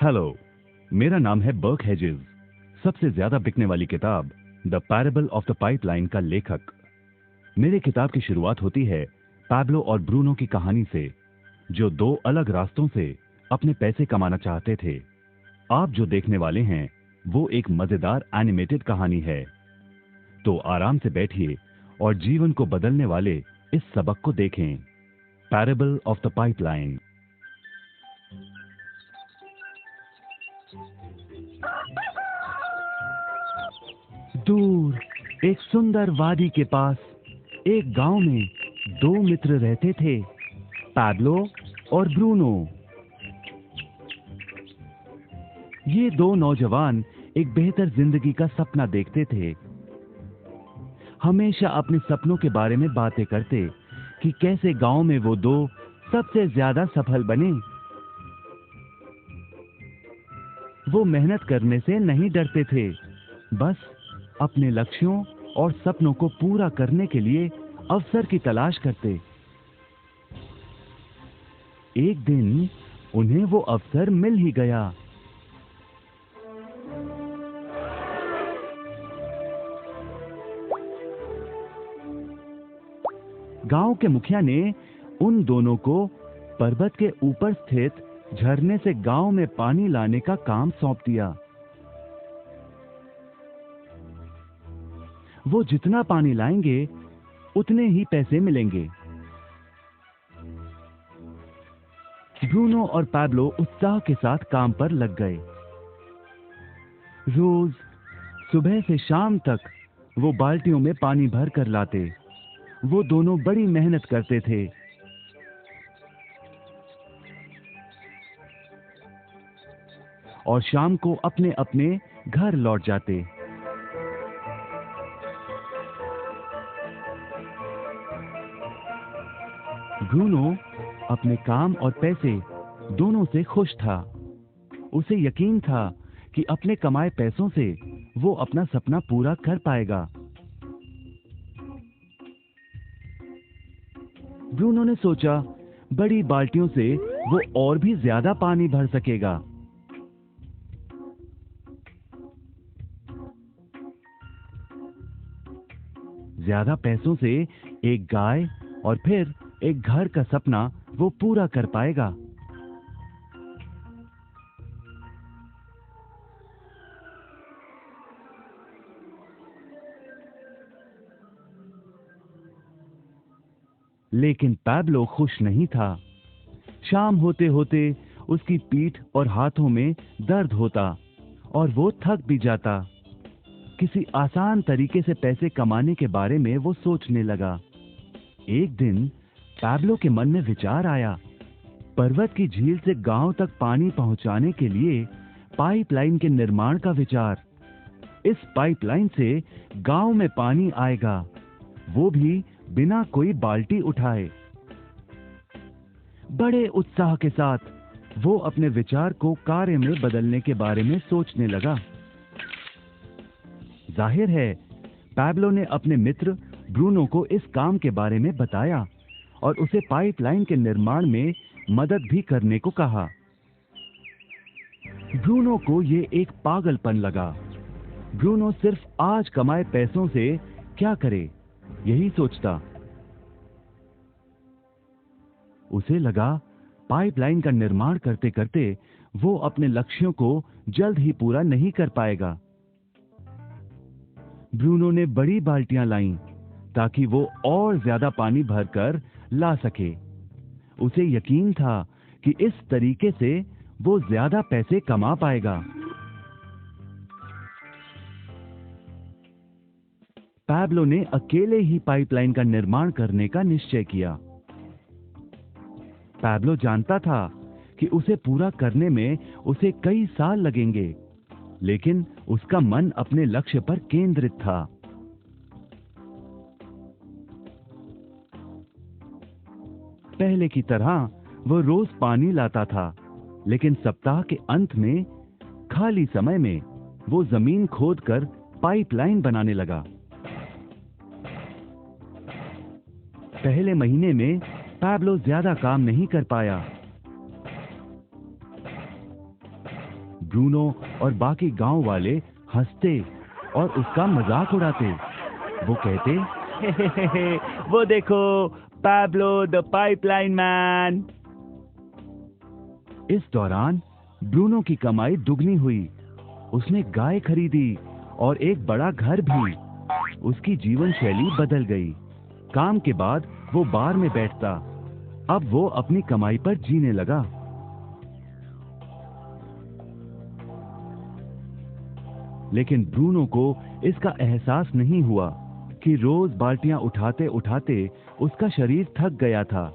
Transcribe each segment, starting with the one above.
Hello, मेरा नाम है बर्क हेजेस। सबसे ज्यादा बिकने वाली किताब the parable of the pipeline का लेखक। मेरे किताब की शुरुआत होती है पैब्लो और ब्रूनो की कहानी से, जो दो अलग रास्तों से अपने पैसे कमाना चाहते थे। आप जो देखने वाले हैं वो एक मजेदार एनिमेटेड कहानी है। तो आराम से बैठिए और जीवन को बदलने वाले इस सबक को देखें, पैरेबल ऑफ द पाइपलाइन। दूर एक सुंदर वादी के पास एक गांव में दो मित्र रहते थे, पैब्लो और ब्रूनो। ये दो नौजवान एक बेहतर जिंदगी का सपना देखते थे। हमेशा अपने सपनों के बारे में बातें करते कि कैसे गांव में वो दो सबसे ज्यादा सफल बने। वो मेहनत करने से नहीं डरते थे, बस अपने लक्ष्यों और सपनों को पूरा करने के लिए अवसर की तलाश करते। एक दिन उन्हें वो अवसर मिल ही गया। गांव के मुखिया ने उन दोनों को पर्वत के ऊपर स्थित झरने से गांव में पानी लाने का काम सौंप दिया। वो जितना पानी लाएंगे उतने ही पैसे मिलेंगे। ब्रूनो और पैब्लो उत्साह के साथ काम पर लग गए। रोज सुबह से शाम तक वो बाल्टियों में पानी भर कर लाते। वो दोनों बड़ी मेहनत करते थे। और शाम को अपने अपने घर लौट जाते। ब्रूनो अपने काम और पैसे दोनों से खुश था। उसे यकीन था कि अपने कमाए पैसों से वो अपना सपना पूरा कर पाएगा। ब्रूनो ने सोचा बड़ी बाल्टियों से वो और भी ज्यादा पानी भर सकेगा। ज्यादा पैसों से एक गाय और फिर एक घर का सपना वो पूरा कर पाएगा। लेकिन पैब्लो खुश नहीं था। शाम होते होते उसकी पीठ और हाथों में दर्द होता और वो थक भी जाता। किसी आसान तरीके से पैसे कमाने के बारे में वो सोचने लगा। एक दिन पैब्लो के मन में विचार आया, पर्वत की झील से गांव तक पानी पहुंचाने के लिए पाइपलाइन के निर्माण का विचार। इस पाइपलाइन से गांव में पानी आएगा, वो भी बिना कोई बाल्टी उठाए। बड़े उत्साह के साथ वो अपने विचार को कार्य में बदलने के बारे में सोचने लगा। जाहिर है पैब्लो ने अपने मित्र ब्रूनो को इस काम के बारे में बताया और उसे पाइपलाइन के निर्माण में मदद भी करने को कहा। ब्रूनो को ये एक पागलपन लगा। ब्रूनो सिर्फ आज कमाए पैसों से क्या करे, यही सोचता। उसे लगा पाइपलाइन का निर्माण करते करते वो अपने लक्ष्यों को जल्द ही पूरा नहीं कर पाएगा। ब्रूनो ने बड़ी बाल्टियां लाईं ताकि वो और ज्यादा पानी भरकर ला सके। उसे यकीन था कि इस तरीके से वो ज्यादा पैसे कमा पाएगा। पैब्लो ने अकेले ही पाइपलाइन का निर्माण करने का निश्चय किया। पैब्लो जानता था कि उसे पूरा करने में उसे कई साल लगेंगे, लेकिन उसका मन अपने लक्ष्य पर केंद्रित था। पहले की तरह वो रोज पानी लाता था, लेकिन सप्ताह के अंत में खाली समय में वो जमीन खोदकर पाइपलाइन बनाने लगा। पहले महीने में पैब्लो ज्यादा काम नहीं कर पाया। ब्रूनो और बाकी गांव वाले हंसते और उसका मजाक उड़ाते। वो कहते, वो देखो, पैब्लो द पाइपलाइन मैन। इस दौरान ब्रूनो की कमाई दुगनी हुई। उसने गाय खरीदी और एक बड़ा घर भी। उसकी जीवन शैली बदल गई। काम के बाद वो बार में बैठता। अब वो अपनी कमाई पर जीने लगा। लेकिन ब्रूनो को इसका एहसास नहीं हुआ कि रोज बाल्टियां उठाते उठाते उसका शरीर थक गया था।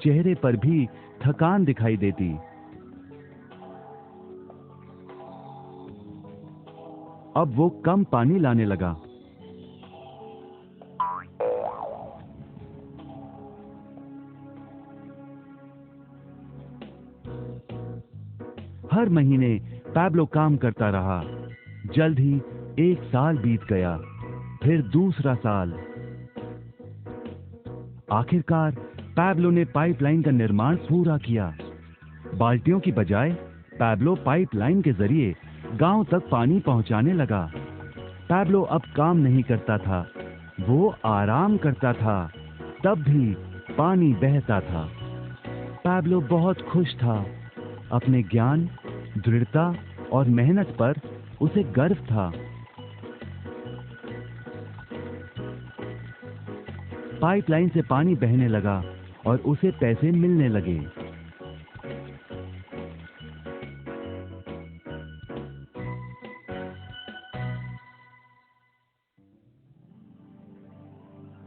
चेहरे पर भी थकान दिखाई देती। अब वो कम पानी लाने लगा। हर महीने पैब्लो काम करता रहा। जल्द ही 1 साल बीत गया, फिर दूसरा साल। आखिरकार पैब्लो ने पाइपलाइन का निर्माण पूरा किया। बाल्टियों की बजाय पैब्लो पाइपलाइन के जरिए गांव तक पानी पहुंचाने लगा। पैब्लो अब काम नहीं करता था, वो आराम करता था। तब भी पानी बहता था। पैब्लो बहुत खुश था। अपने ज्ञान, दृढ़ता और मेहनत पर उसे गर्व था। पाइपलाइन से पानी बहने लगा और उसे पैसे मिलने लगे।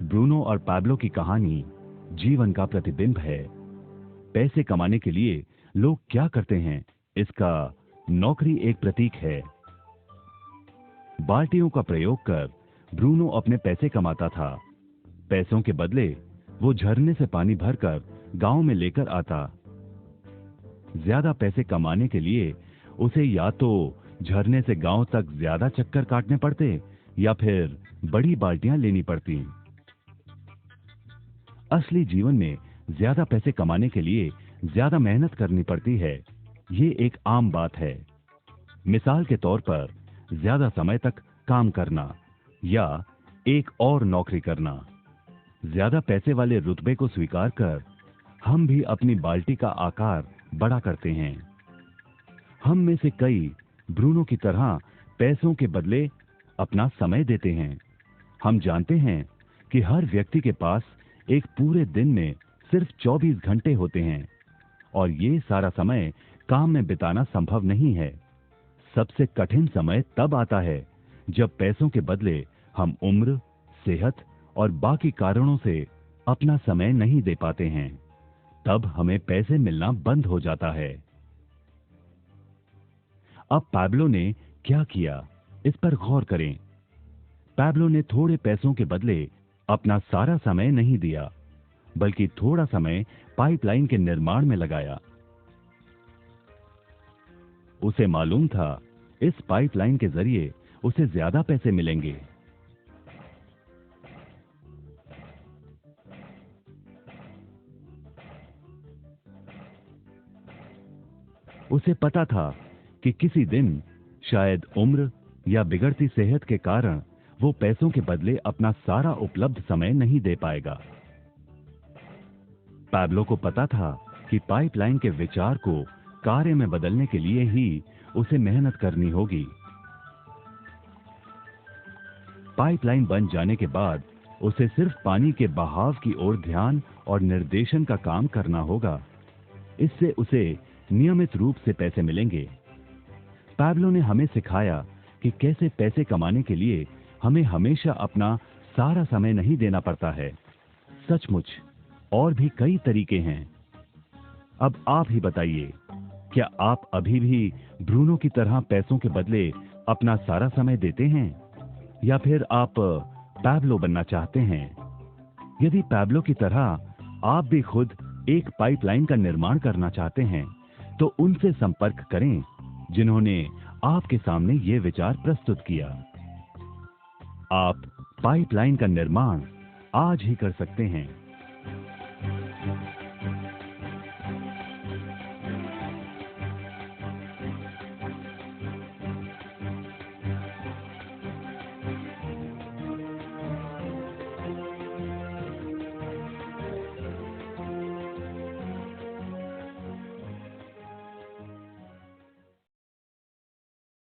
ब्रूनो और पैब्लो की कहानी जीवन का प्रतिबिंब है। पैसे कमाने के लिए लोग क्या करते हैं, इसका नौकरी एक प्रतीक है। बाल्टियों का प्रयोग कर ब्रूनो अपने पैसे कमाता था। पैसों के बदले वो झरने से पानी भरकर गांव में लेकर आता। ज्यादा पैसे कमाने के लिए उसे या तो झरने से गांव तक ज्यादा चक्कर काटने पड़ते या फिर बड़ी बाल्टियां लेनी पड़ती। असली जीवन में ज्यादा पैसे कमाने के लिए ज्यादा मेहनत करनी पड़ती है। ये एक आम बात है। मिसाल के तौर पर ज्यादा समय तक काम करना या एक और नौकरी करना। ज्यादा पैसे वाले रुतबे को स्वीकार कर हम भी अपनी बाल्टी का आकार बड़ा करते हैं। हम में से कई ब्रूनो की तरह पैसों के बदले अपना समय देते हैं। हम जानते हैं कि हर व्यक्ति के पास एक पूरे दिन में सिर्फ 24 घंटे होते हैं और ये सारा समय काम में बिताना संभव नहीं है। सबसे कठिन समय तब आता है जब पैसों के बदले हम उम्र, सेहत और बाकी कारणों से अपना समय नहीं दे पाते हैं। तब हमें पैसे मिलना बंद हो जाता है। अब पैब्लो ने क्या किया, इस पर गौर करें। पैब्लो ने थोड़े पैसों के बदले अपना सारा समय नहीं दिया, बल्कि थोड़ा समय पाइपलाइन के निर्माण में लगाया। उसे मालूम था इस पाइपलाइन के जरिए उसे ज्यादा पैसे मिलेंगे। उसे पता था कि किसी दिन शायद उम्र या बिगड़ती सेहत के कारण वो पैसों के बदले अपना सारा उपलब्ध समय नहीं दे पाएगा। पैब्लो को पता था कि पाइपलाइन के विचार को कार्य में बदलने के लिए ही उसे मेहनत करनी होगी। पाइपलाइन बन जाने के बाद उसे सिर्फ पानी के बहाव की ओर ध्यान और निर्देशन का काम करना होगा। इससे उसे नियमित रूप से पैसे मिलेंगे। पैब्लो ने हमें सिखाया कि कैसे पैसे कमाने के लिए हमें हमेशा अपना सारा समय नहीं देना पड़ता है। सचमुच और भी कई तरीके हैं। अब आप ही बताइए, क्या आप अभी भी ब्रूनो की तरह पैसों के बदले अपना सारा समय देते हैं या फिर आप पैब्लो बनना चाहते हैं? यदि पैब्लो की तरह आप भी खुद एक पाइपलाइन का निर्माण करना चाहते हैं तो उनसे संपर्क करें जिन्होंने आपके सामने ये विचार प्रस्तुत किया। आप पाइपलाइन का निर्माण आज ही कर सकते हैं।